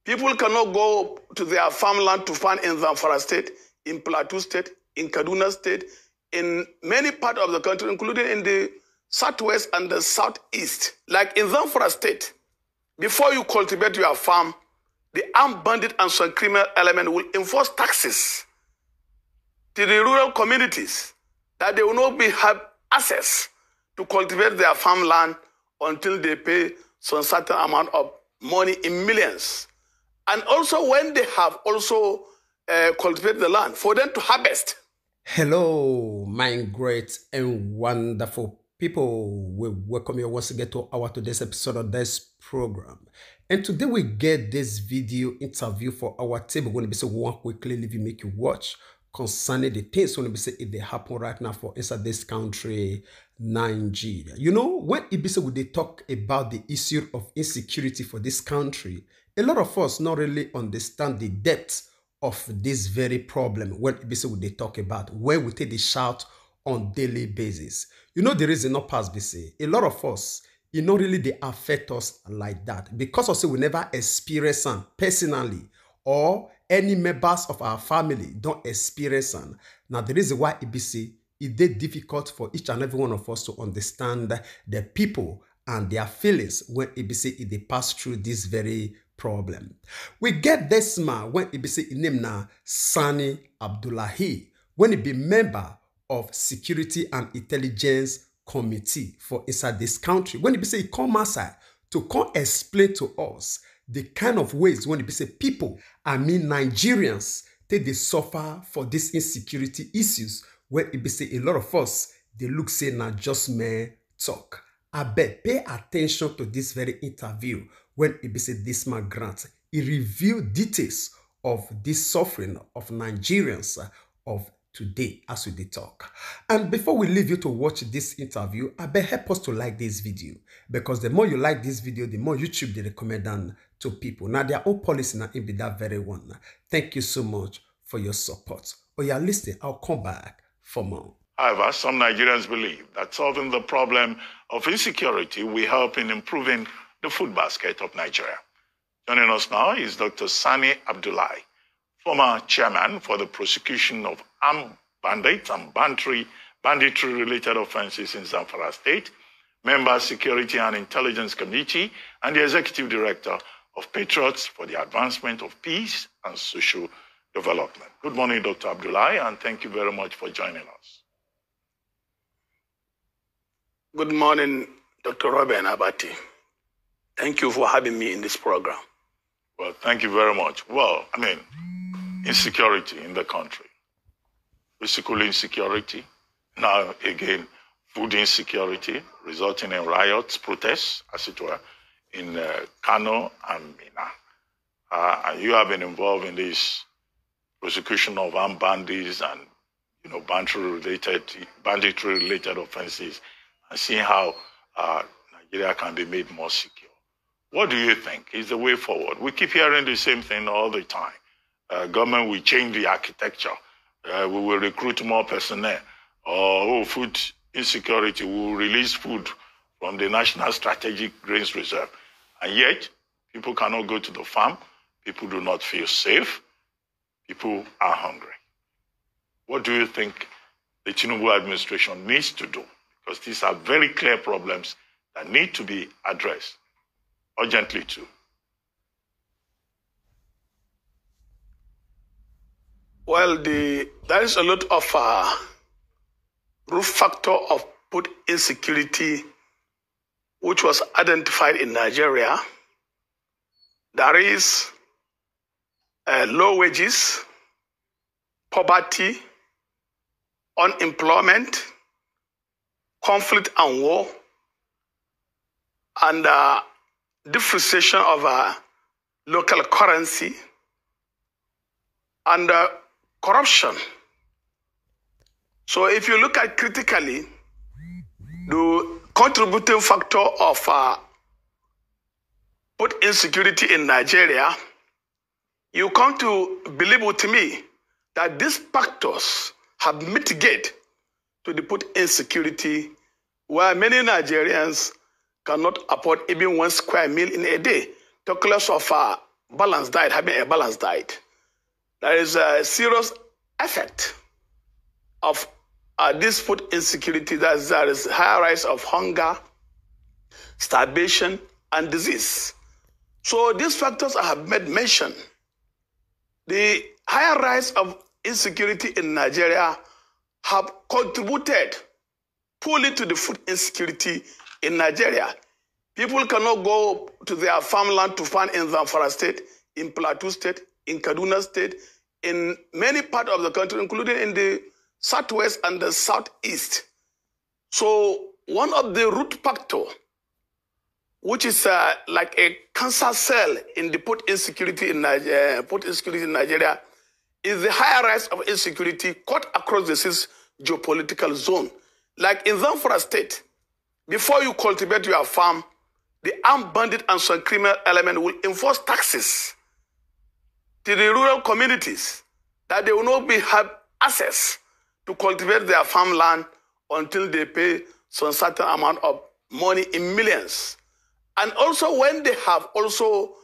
People cannot go to their farmland to farm in Zamfara State, in Plateau State, in Kaduna State, in many parts of the country, including in the southwest and the southeast. Like in Zamfara State, before you cultivate your farm, the armed bandit and some criminal element will enforce taxes to the rural communities that they will not have access to cultivate their farmland until they pay some certain amount of money in millions. And also when they have also cultivated the land, for them to harvest. Hello, my great and wonderful people. We welcome you once again to our today's episode of this program. And today we get this video interview for our team. We're going to be saying one quickly leave you make you watch concerning the things when we say if they happen right now for inside this country, Nigeria. You know, when they talk about the issue of insecurity for this country, a lot of us not really understand the depth of this very problem when they talk about where we take the shout on daily basis. You know, the reason not pass BC. A lot of us, it not really they affect us like that because also we never experience them personally or any members of our family don't experience them. Now the reason why it's difficult for each and every one of us to understand the people and their feelings when they pass through this very problem. We get this man when his name na Sani Abdulahi, when he be member of Security and Intelligence Committee for inside this country. When he come outside to come explain to us the kind of ways when he say people, I mean Nigerians, they suffer for these insecurity issues. When he say a lot of us, they look say na just mere talk. I bet pay attention to this very interview when he said this man Grant. He revealed details of this suffering of Nigerians of today as we talk. And before we leave you to watch this interview, I bet help us to like this video, because the more you like this video, the more YouTube they recommend them to people. Now their own policy now be that very one. Thank you so much for your support. Oh yeah, listen, I'll come back for more. However, some Nigerians believe that solving the problem of insecurity will help in improving the food basket of Nigeria. Joining us now is Dr. Sani Abdulahi, former chairman for the prosecution of armed bandits and banditry-related offenses in Zamfara State, member Security and Intelligence Committee, and the executive director of Patriots for the Advancement of Peace and Social Development. Good morning, Dr. Abdulahi, and thank you very much for joining us. Good morning, Dr. Robin Abati. Thank you for having me in this program. Well, thank you very much. Well, I mean, insecurity in the country, physical insecurity, now again, food insecurity, resulting in riots, protests, as it were, in Kano and Mina. And you have been involved in this prosecution of armed bandits and, you know, banditry-related offenses, and seeing how Nigeria can be made more secure. What do you think is the way forward? We keep hearing the same thing all the time. Government will change the architecture. We will recruit more personnel. Or food insecurity, we will release food from the National Strategic Grains Reserve. And yet, people cannot go to the farm. People do not feel safe. People are hungry. What do you think the Tinubu administration needs to do? Because these are very clear problems that need to be addressed urgently too. Well, there is a lot of root factor of food insecurity which was identified in Nigeria. There is low wages, poverty, unemployment, conflict and war, and depreciation of local currency, and corruption. So if you look at critically, the contributing factor of food insecurity in Nigeria, you come to believe with me that these factors have mitigated to the food insecurity, where many Nigerians cannot afford even 1 square meal in a day, talk less of balanced diet, having a balanced diet, there is a serious effect of this food insecurity. There is higher rise of hunger, starvation, and disease. So these factors I have made mention. The higher rise of insecurity in Nigeria have contributed poorly to the food insecurity in Nigeria. People cannot go to their farmland to farm in Zamfara State, in Plateau State, in Kaduna State, in many parts of the country, including in the southwest and the southeast. So one of the root factors, which is like a cancer cell in the food insecurity in Nigeria, is the higher rise of insecurity cut across the six geopolitical zone. Like in Zamfara State, before you cultivate your farm, the armed bandit and some criminal element will enforce taxes to the rural communities that they will not have access to cultivate their farmland until they pay some certain amount of money in millions. And also when they have also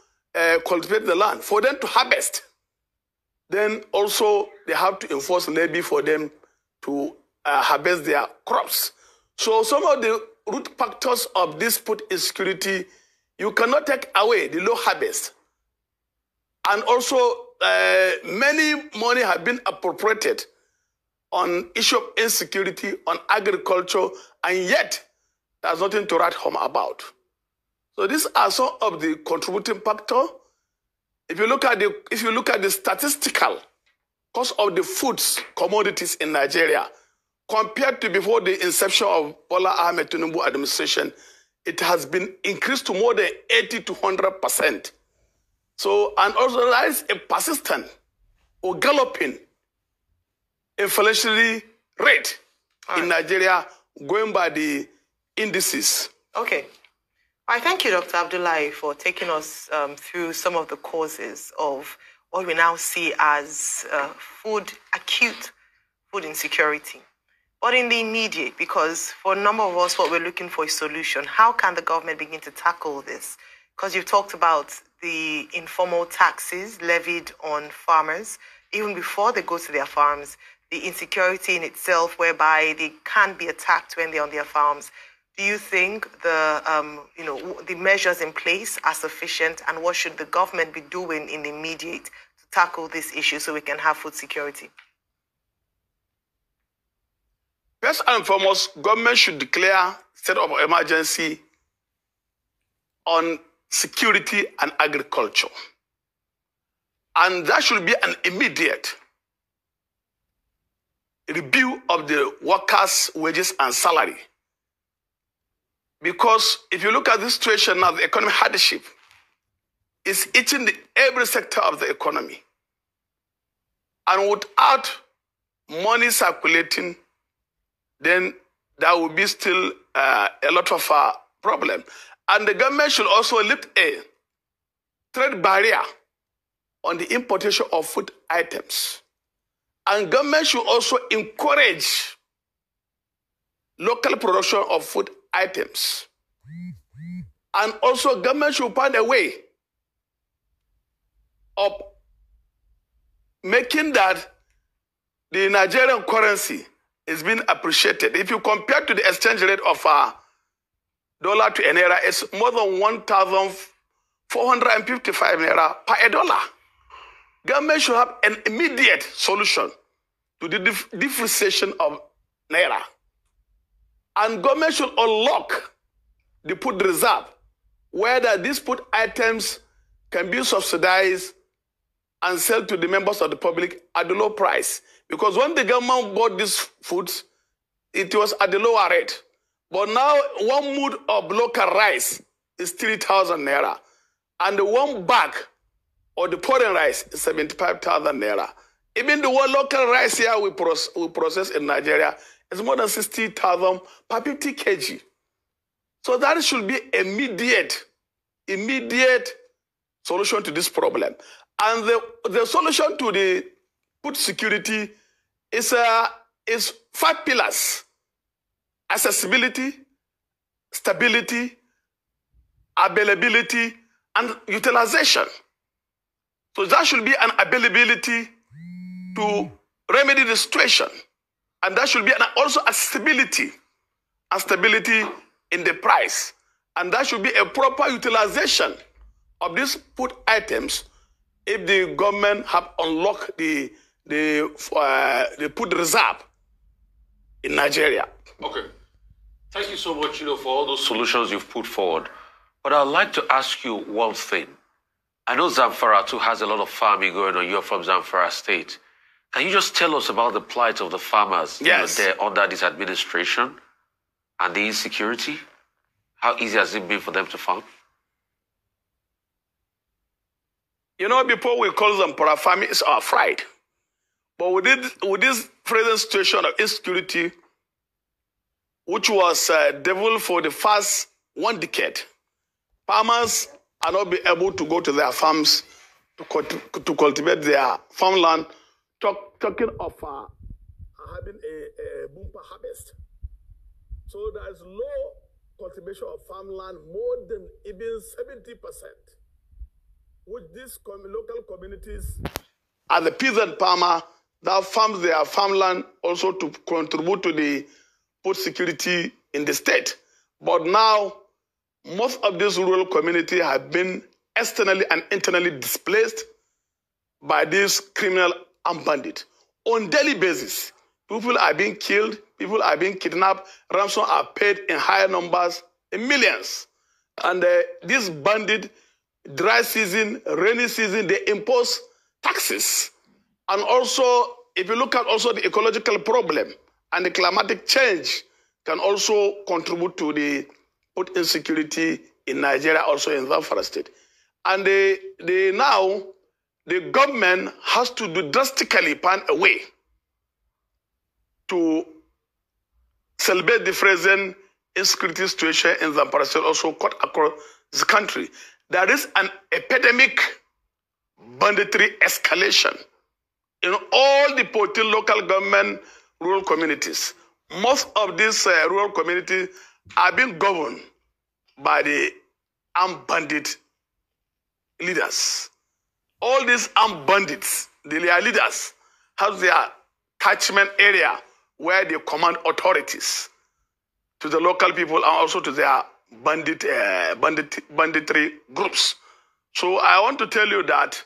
cultivated the land, for them to harvest, then also they have to enforce levy for them to harvest their crops. So some of the root factors of this food insecurity, you cannot take away the low harvest. And also many money have been appropriated on issue of insecurity, on agriculture, and yet there's nothing to write home about. So these are some of the contributing factors. If you look at the statistical cost of the foods commodities in Nigeria, compared to before the inception of Bola Ahmed Tinubu administration, it has been increased to more than 80 to 100%. So, and also there is a persistent or galloping inflationary rate in Nigeria going by the indices. Okay. I thank you, Dr. Abdullahi, for taking us through some of the causes of what we now see as acute food insecurity. But in the immediate, because for a number of us, what we're looking for is solution. How can the government begin to tackle this? Because you've talked about the informal taxes levied on farmers, even before they go to their farms, the insecurity in itself, whereby they can't be attacked when they're on their farms. Do you think the measures in place are sufficient, and what should the government be doing in the immediate to tackle this issue so we can have food security? First and foremost, government should declare state of emergency on security and agriculture. And that should be an immediate review of the workers' wages and salary. Because if you look at this situation now, the economic hardship is eating every sector of the economy. And without money circulating, then there will be still a lot of problem. And the government should also lift a trade barrier on the importation of food items. And government should also encourage local production of food items. And also government should find a way of making that the Nigerian currency is being appreciated. If you compare to the exchange rate of dollar to a naira, it's more than 1,455 naira per a dollar. Government should have an immediate solution to the depreciation of naira. And government should unlock the food reserve, whether these food items can be subsidized and sold to the members of the public at the low price. Because when the government bought these foods, it was at the lower rate. But now 1 mood of local rice is 3,000 naira. And the 1 bag of the foreign rice is 75,000 naira. Even the one local rice here we process in Nigeria is more than 60,000 per 50 kg. So that should be immediate solution to this problem. And the solution to the food security is 5 pillars: accessibility, stability, availability, and utilization. So that should be an availability to remedy the situation. And that should be also a stability in the price. And that should be a proper utilization of these food items if the government have unlocked the food reserve in Nigeria. Okay. Thank you so much, for all those solutions you've put forward. But I'd like to ask you one thing. I know Zamfara too has a lot of farming going on. You're from Zamfara State. Can you just tell us about the plight of the farmers there under this administration and the insecurity? How easy has it been for them to farm? Before we call Zamfara farming, it's our pride. But with this present situation of insecurity, which was developed for the first 1 decade, farmers are not be able to go to their farms to cultivate their farmland. Talking of having a bumper harvest. So there is low cultivation of farmland, more than even 70%, which these local communities are the peasant farmer that farms their farmland also to contribute to the food security in the state. But now, most of these rural communities have been externally and internally displaced by these criminal armed bandits. On daily basis, people are being killed, people are being kidnapped, ransom are paid in higher numbers, in millions. And this bandit, dry season, rainy season, they impose taxes. And also, if you look at also the ecological problem and the climatic change can also contribute to the food insecurity in Nigeria, also in Zamfara State. And now, the government has to drastically find a way to celebrate the present insecurity situation in Zamfara State, also cut across the country. There is an epidemic banditry escalation in all the 14 local government rural communities. Most of these rural communities are being governed by the armed bandit leaders. All these armed bandits, their leaders, have their catchment area where they command authorities to the local people and also to their banditry groups. So I want to tell you that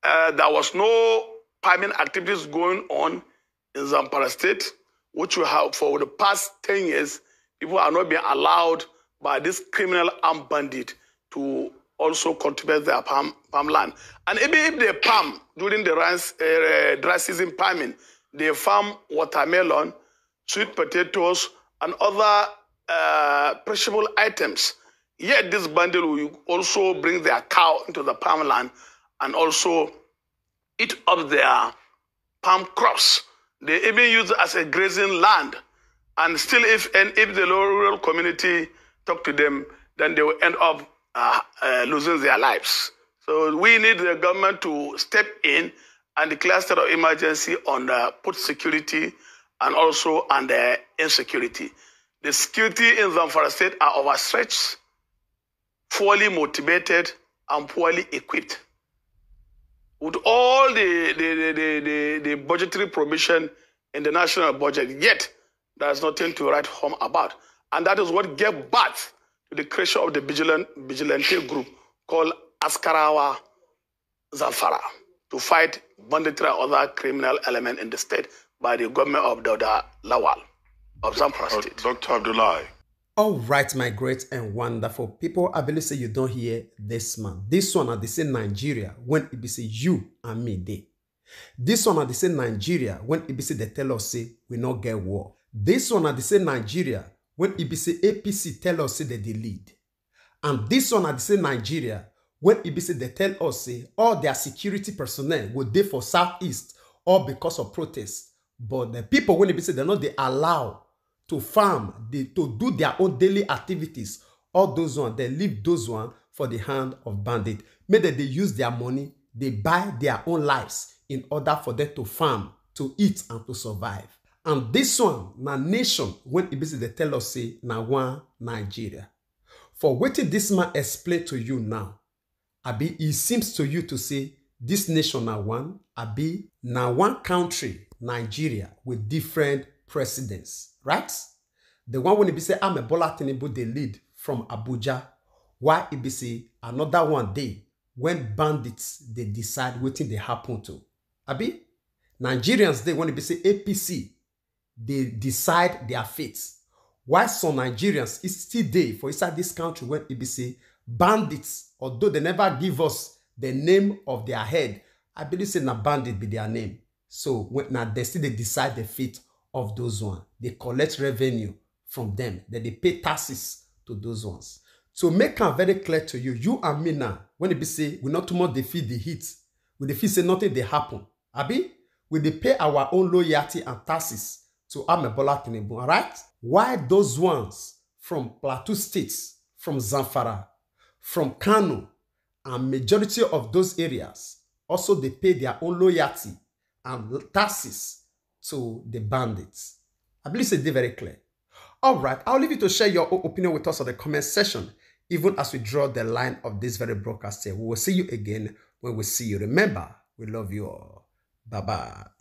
there was no farming activities going on in Zamfara State, which we have for the past 10 years. People are not being allowed by this criminal armed bandit to also cultivate their farmland. And even if they farm during the dry season farming, they farm watermelon, sweet potatoes, and other perishable items. Yet this bandit will also bring their cow into the farmland and also eat up their palm crops. They even use it as a grazing land. And still, if the rural community talk to them, then they will end up losing their lives. So we need the government to step in and declare state of emergency on the food security and also on the insecurity. The security in Zamfara State are overstretched, poorly motivated, and poorly equipped. With all the budgetary provision in the national budget, yet there's nothing to write home about. And that is what gave birth to the creation of the vigilante group called Askarawa Zamfara to fight banditry and other criminal elements in the state by the government of Dauda Lawal of Zamfara State. Dr. Abdullahi. All right, my great and wonderful people. I believe say you don't hear this man. This one are the same Nigeria when it be say you and me dey. This one are the same Nigeria when it be say they tell us say we not get war. This one are the same Nigeria when it be say APC tell us say they lead. And this one are the same Nigeria when it be say they tell us say all their security personnel will dey for Southeast all because of protests. But the people when it be say they're not they allow to farm, to do their own daily activities, all those ones, they leave those ones for the hand of bandit. Maybe they use their money, they buy their own lives in order for them to farm, to eat, and to survive. And this one, na nation, when it basically they tell us, say, na one Nigeria. For what this man explain to you now, Abi, it seems to you to say, this nation now one, abi now one country, Nigeria, with different presidents, right? The one when it be say Bola Tinubu they lead from Abuja, why it be say another one day when bandits they decide what they happen to. Abi Nigerians they when it be say APC they decide their fates. Why some Nigerians is still there for inside this country when it be say bandits, although they never give us the name of their head, I believe say na bandit be their name. So when now they still they decide the fate of those ones. They collect revenue from them. Then they pay taxes to those ones. So make it very clear to you, you and me now, when it be say we not too much defeat the heat, we defeat say nothing they happen. Abi, we they pay our own loyalty and taxes to Bola Tinubu, all right? Why those ones from Plateau states, from Zamfara, from Kano, and majority of those areas, also they pay their own loyalty and taxes to the bandits. I believe it's very clear. All right, I'll leave you to share your own opinion with us on the comment section, even as we draw the line of this very broadcast here. We will see you again when we see you. Remember, we love you all. Bye-bye.